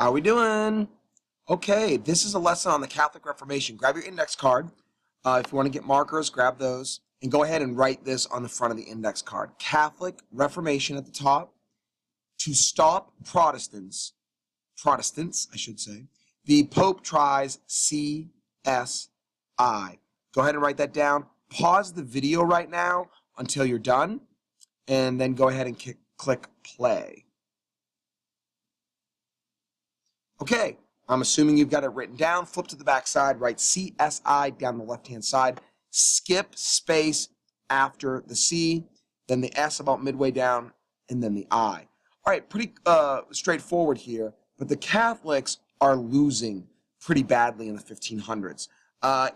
How we doing? Okay, this is a lesson on the Catholic Reformation. Grab your index card. If you want to get markers, grab those. And go ahead and write this on the front of the index card. Catholic Reformation at the top. To stop Protestants, I should say, the Pope tries CSI. Go ahead and write that down. Pause the video right now until you're done. And then go ahead and click play. Okay, I'm assuming you've got it written down. Flip to the back side, write CSI down the left-hand side. Skip space after the C, then the S about midway down, and then the I. All right, pretty straightforward here, but the Catholics are losing pretty badly in the 1500s.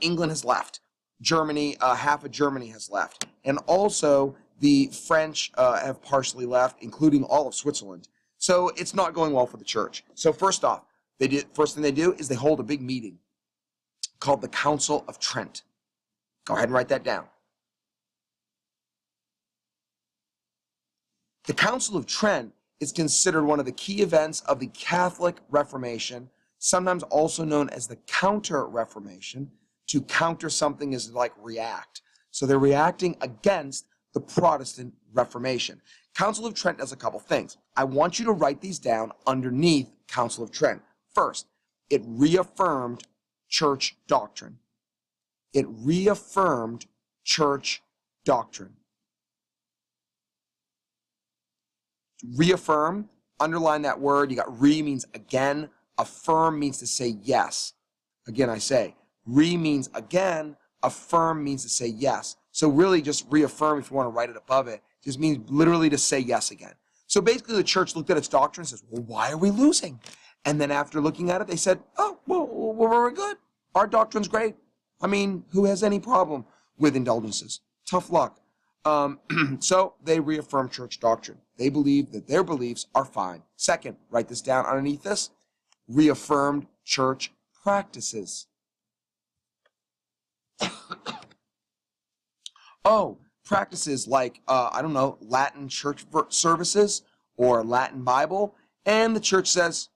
England has left. Germany, half of Germany has left. And also the French have partially left, including all of Switzerland. So it's not going well for the church. So first off, first thing they do is they hold a big meeting called the Council of Trent. Go ahead and write that down. The Council of Trent is considered one of the key events of the Catholic Reformation, sometimes also known as the Counter-Reformation. To counter something is like react. So they're reacting against the Protestant Reformation. Council of Trent does a couple things. I want you to write these down underneath Council of Trent. First, it reaffirmed church doctrine. It reaffirmed church doctrine. Reaffirm, underline that word. You got means again. Affirm means to say yes. Again, I say, means again. Affirm means to say yes. So really just reaffirm, if you want to write it above it, just means literally to say yes again. So basically the church looked at its doctrine and says, well, why are we losing? And then after looking at it, they said, oh, well, we're good. Our doctrine's great. I mean, who has any problem with indulgences? Tough luck. So they reaffirmed church doctrine. They believe that their beliefs are fine. Second, write this down underneath this, reaffirmed church practices. Oh, practices like, I don't know, Latin church services or Latin Bible. And the church says,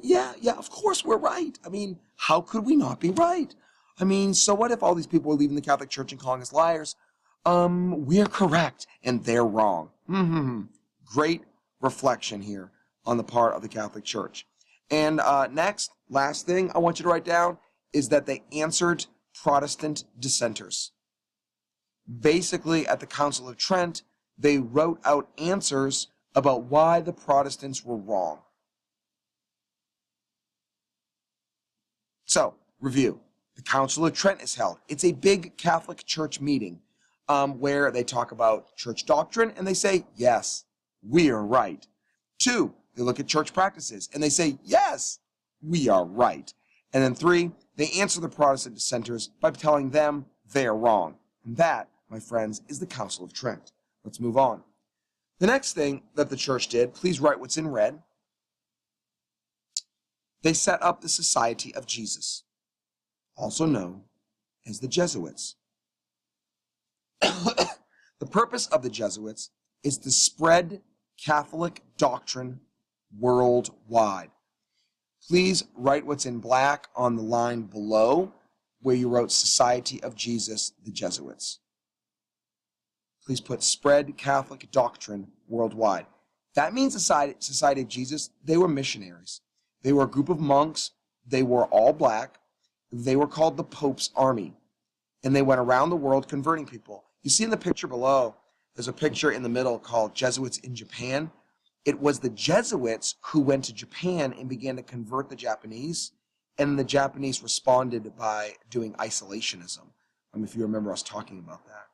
yeah, of course we're right. I mean, how could we not be right? I mean, so what if all these people are leaving the Catholic Church and calling us liars? We're correct and they're wrong. Great reflection here on the part of the Catholic Church. And next, last thing I want you to write down is that they answered Protestant dissenters. Basically, at the Council of Trent, they wrote out answers about why the Protestants were wrong. So, review. The Council of Trent is held. It's a big Catholic Church meeting where they talk about church doctrine and they say, yes, we are right. 2, they look at church practices and they say, yes, we are right. And then 3, they answer the Protestant dissenters by telling them they're wrong. And that, my friends, is the Council of Trent. Let's move on. The next thing that the church did, please write what's in red. They set up the Society of Jesus, also known as the Jesuits. The purpose of the Jesuits is to spread Catholic doctrine worldwide. Please write what's in black on the line below where you wrote Society of Jesus, the Jesuits. Please put spread Catholic doctrine worldwide. That means Society of Jesus, they were missionaries. They were a group of monks. They were all black. They were called the Pope's Army. And they went around the world converting people. You see in the picture below, there's a picture in the middle called Jesuits in Japan. It was the Jesuits who went to Japan and began to convert the Japanese. And the Japanese responded by doing isolationism. If you remember us talking about that.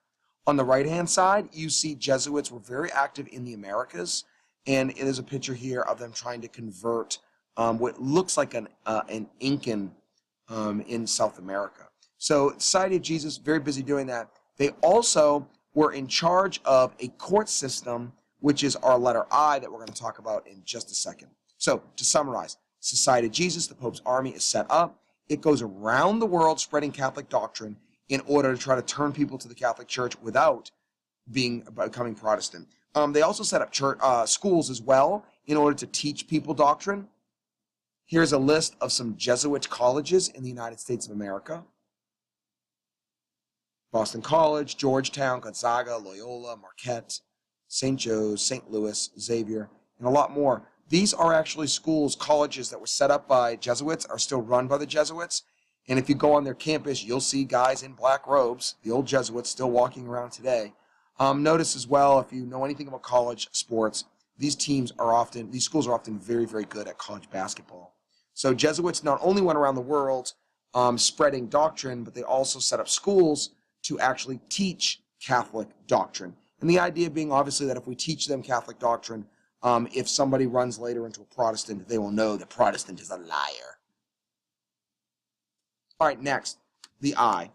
On the right-hand side, you see Jesuits were very active in the Americas. And it is a picture here of them trying to convert what looks like an Incan in South America. So Society of Jesus, very busy doing that. They also were in charge of a court system, which is our letter I that we're going to talk about in just a second. So to summarize, Society of Jesus, the Pope's Army, is set up. It goes around the world spreading Catholic doctrine in order to try to turn people to the Catholic Church without becoming Protestant. They also set up church, schools as well in order to teach people doctrine. Here's a list of some Jesuit colleges in the United States of America. Boston College, Georgetown, Gonzaga, Loyola, Marquette, St. Joe's, St. Louis, Xavier, and a lot more. These are actually schools, colleges that were set up by Jesuits, are still run by the Jesuits. And if you go on their campus, you'll see guys in black robes, the old Jesuits, still walking around today. Notice as well, if you know anything about college sports, these schools are often very, very good at college basketball. So Jesuits not only went around the world spreading doctrine, but they also set up schools to actually teach Catholic doctrine. And the idea being obviously that if we teach them Catholic doctrine, if somebody runs later into a Protestant, they will know the Protestant is a liar. All right, next, the I.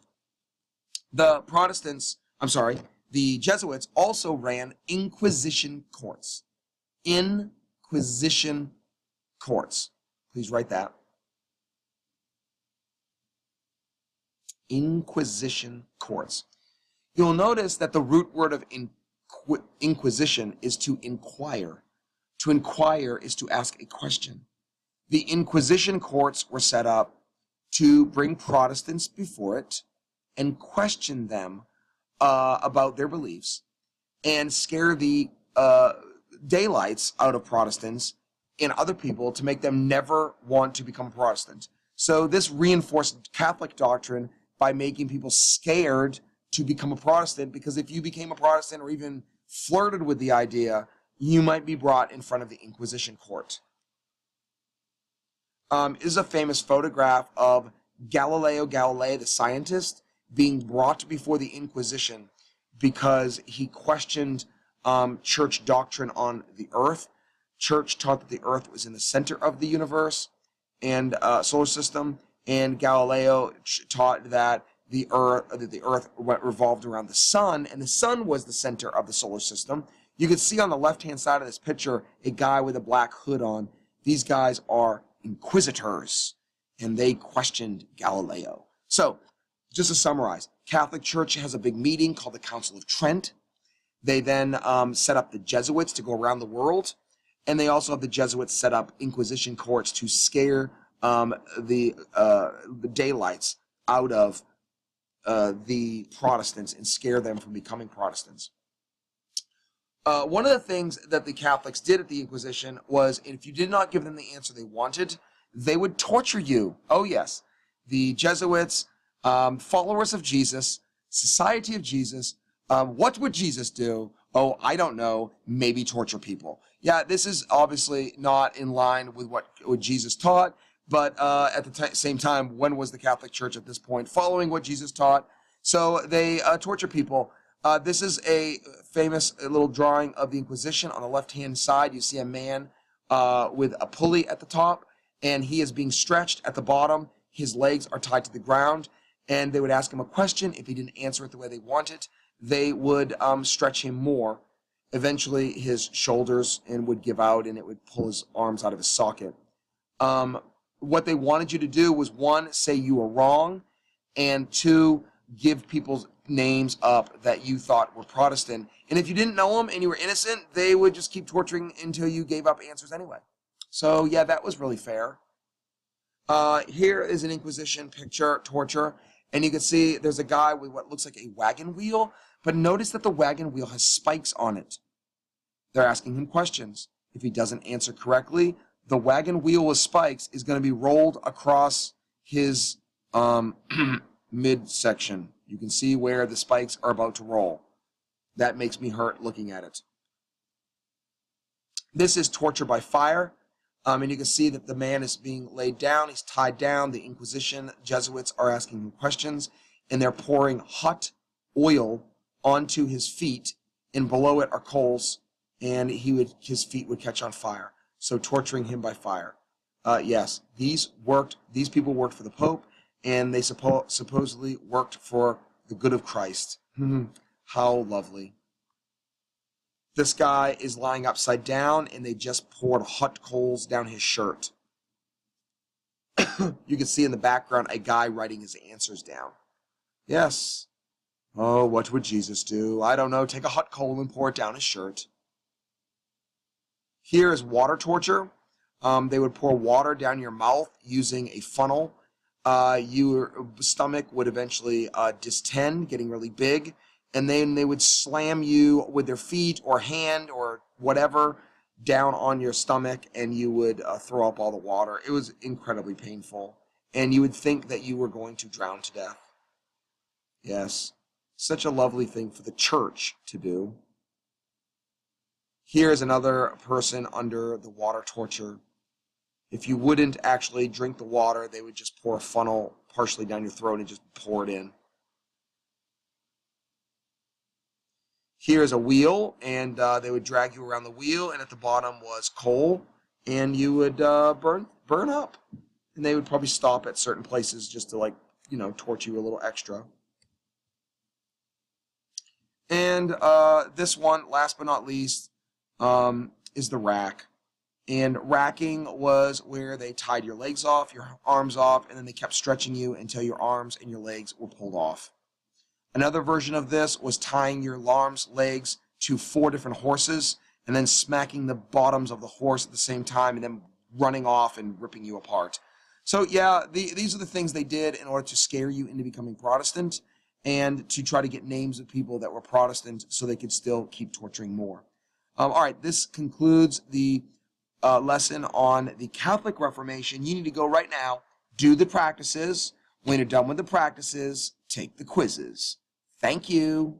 The Jesuits also ran Inquisition Courts. Inquisition Courts. Please write that. Inquisition Courts. You'll notice that the root word of inquisition is to inquire. To inquire is to ask a question. The Inquisition Courts were set up to bring Protestants before it and question them about their beliefs and scare the daylights out of Protestants and other people to make them never want to become Protestant. So this reinforced Catholic doctrine by making people scared to become a Protestant, because if you became a Protestant or even flirted with the idea, you might be brought in front of the Inquisition Court. Is a famous photograph of Galileo Galilei, the scientist, being brought before the Inquisition because he questioned church doctrine on the earth. Church taught that the earth was in the center of the universe and solar system, and Galileo taught that the earth revolved around the sun, and the sun was the center of the solar system. You can see on the left-hand side of this picture a guy with a black hood on. These guys are inquisitors, and they questioned Galileo. So, just to summarize, Catholic Church has a big meeting called the Council of Trent. They then set up the Jesuits to go around the world, and they also have the Jesuits set up Inquisition Courts to scare the daylights out of the Protestants and scare them from becoming Protestants. One of the things that the Catholics did at the Inquisition was, if you did not give them the answer they wanted, they would torture you. Oh yes, the Jesuits, followers of Jesus, Society of Jesus, what would Jesus do? Oh, I don't know, maybe torture people. Yeah, this is obviously not in line with what Jesus taught, but at the same time, when was the Catholic Church at this point following what Jesus taught? So they torture people. This is a famous little drawing of the Inquisition. On the left-hand side, you see a man with a pulley at the top, and he is being stretched at the bottom. His legs are tied to the ground, and they would ask him a question. If he didn't answer it the way they wanted, they would stretch him more. Eventually, his shoulders would give out, and it would pull his arms out of his socket. What they wanted you to do was, one, say you were wrong, and two, give people's names up that you thought were Protestant. And if you didn't know them and you were innocent, they would just keep torturing until you gave up answers anyway. So yeah, that was really fair. Here is an Inquisition picture, torture, and you can see there's a guy with what looks like a wagon wheel, but notice that the wagon wheel has spikes on it. They're asking him questions. If he doesn't answer correctly, the wagon wheel with spikes is going to be rolled across his midsection. You can see where the spikes are about to roll. That makes me hurt looking at it. This is torture by fire. And you can see that the man is being laid down. He's tied down. The Inquisition Jesuits are asking him questions, and they're pouring hot oil onto his feet, and below it are coals, and his feet would catch on fire. So torturing him by fire. Yes, these people worked for the Pope, and they supposedly worked for the good of Christ. How lovely. This guy is lying upside down, and they just poured hot coals down his shirt. You can see in the background a guy writing his answers down. Yes. Oh, what would Jesus do? I don't know. Take a hot coal and pour it down his shirt. Here is water torture. They would pour water down your mouth using a funnel. Your stomach would eventually distend, getting really big, and then they would slam you with their feet or hand or whatever down on your stomach, and you would throw up all the water. It was incredibly painful, and you would think that you were going to drown to death. Yes, such a lovely thing for the church to do. Here is another person under the water torture. If you wouldn't actually drink the water, they would just pour a funnel partially down your throat and just pour it in. Here's a wheel, and they would drag you around the wheel, and at the bottom was coal, and you would burn up. And they would probably stop at certain places just to, torture you a little extra. And this one, last but not least, is the rack. And racking was where they tied your legs off, your arms off, and then they kept stretching you until your arms and your legs were pulled off. Another version of this was tying your arms, legs to 4 different horses and then smacking the bottoms of the horse at the same time and then running off and ripping you apart. So yeah, these are the things they did in order to scare you into becoming Protestant and to try to get names of people that were Protestant so they could still keep torturing more. All right, this concludes the lesson on the Catholic Reformation. You need to go right now, do the practices. When you're done with the practices, take the quizzes. Thank you.